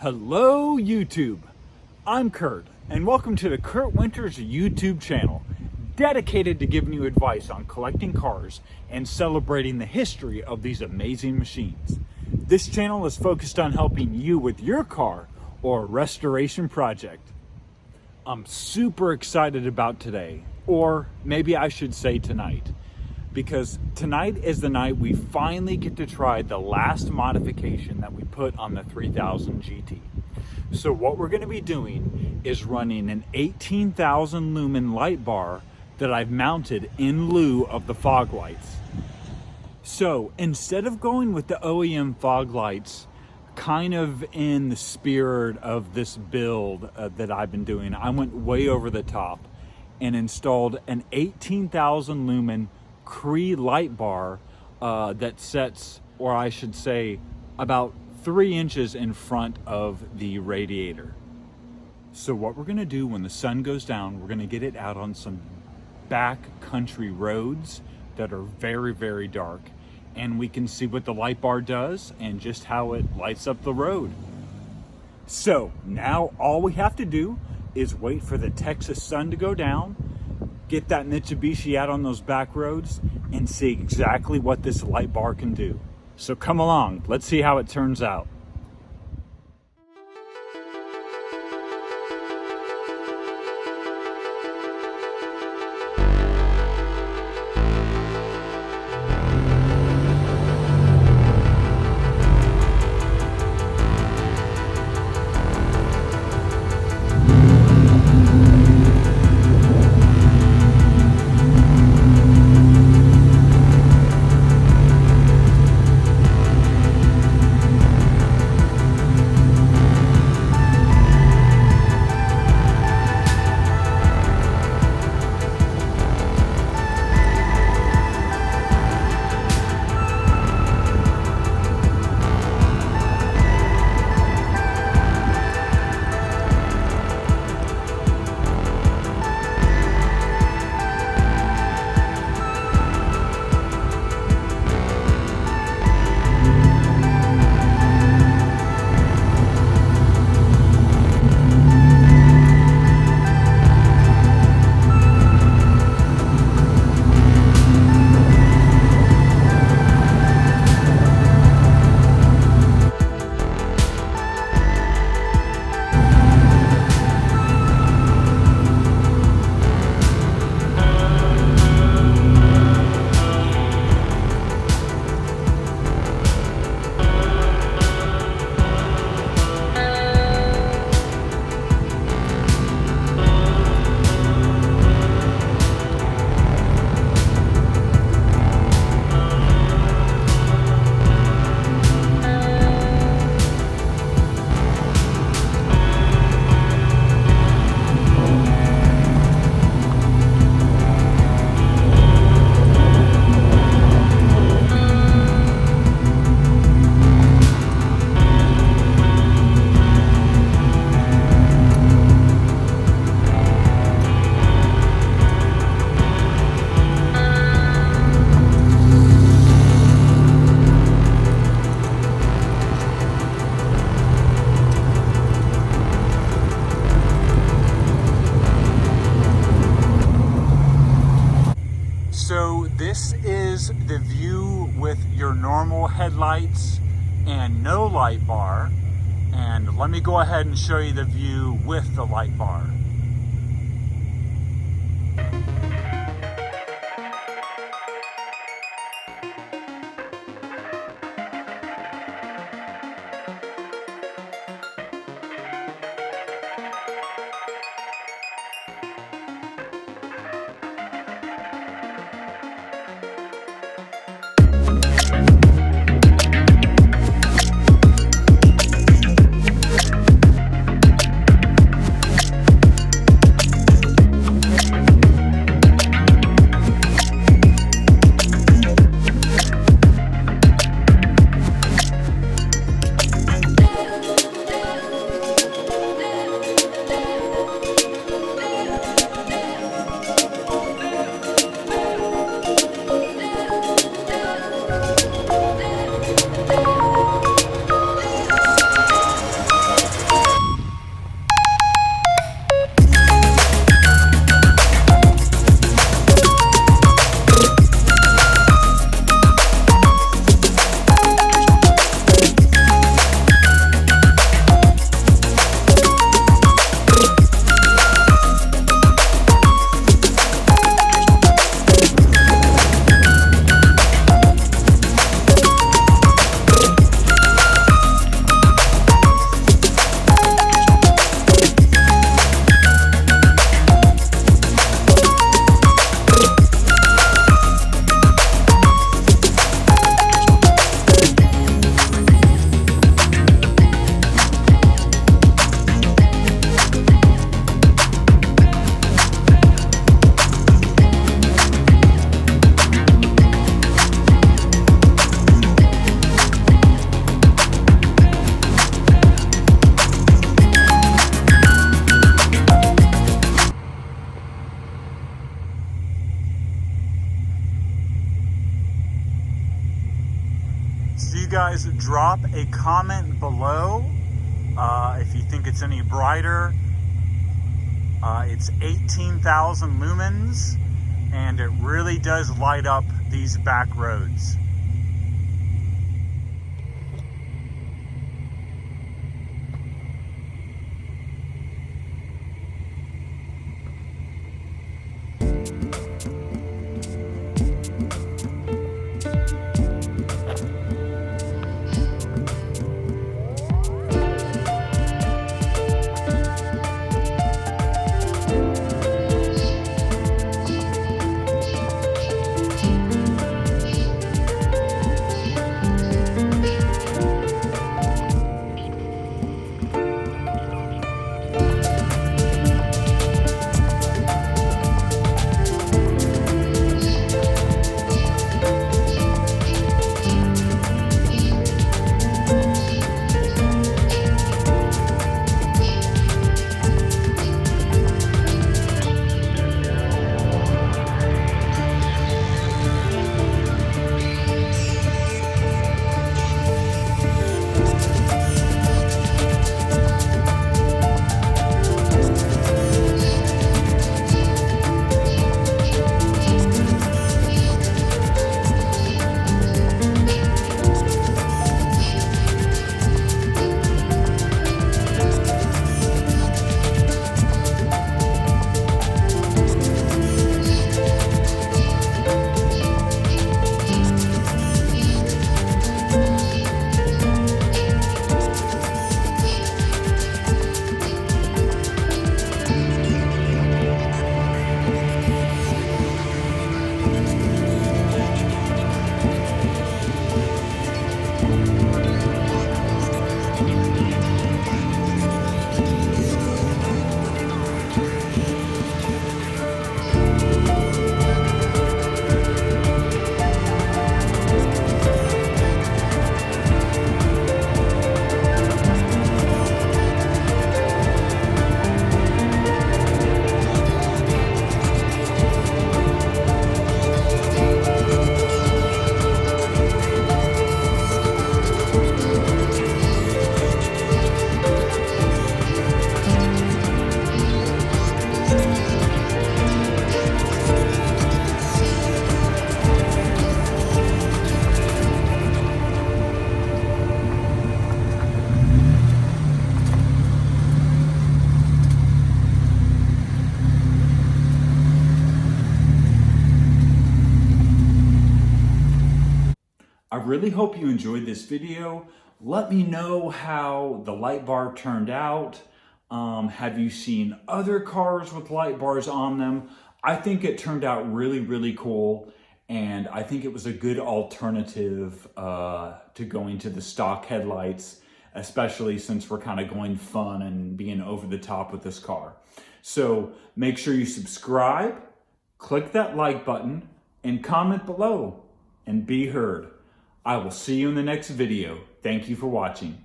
Hello YouTube, I'm Kurt and welcome to the Kurt Winters YouTube channel, dedicated to giving you advice on collecting cars and celebrating the history of these amazing machines. This channel is focused on helping you with your car or restoration project. I'm super excited about today, or maybe I should say tonight, because tonight is the night we finally get to try the last modification that we put on the 3000 GT. So what we're going to be doing is running an 18,000 lumen light bar that I've mounted in lieu of the fog lights. So instead of going with the OEM fog lights, kind of in the spirit of this build that I've been doing, I went way over the top and installed an 18,000 lumen Cree light bar that sets, or I should say, about 3 inches in front of the radiator. So what we're gonna do when the sun goes down, we're gonna get it out on some back country roads that are very, very dark, and we can see what the light bar does and just how it lights up the road. So now all we have to do is wait for the Texas sun to go down, get that Mitsubishi out on those back roads, and see exactly what this light bar can do. So come along, let's see how it turns out. So this is the view with your normal headlights and no light bar. And let me go ahead and show you the view with the light bar. guys drop a comment below if you think it's any brighter. It's 18,000 lumens, and it really does light up these back roads. I really hope you enjoyed this video. Let me know how the light bar turned out. Have you seen other cars with light bars on them? I think it turned out really, really cool. And I think it was a good alternative to going to the stock headlights, especially since we're kind of going fun and being over the top with this car. So make sure you subscribe, click that like button, and comment below and be heard. I will see you in the next video. Thank you for watching.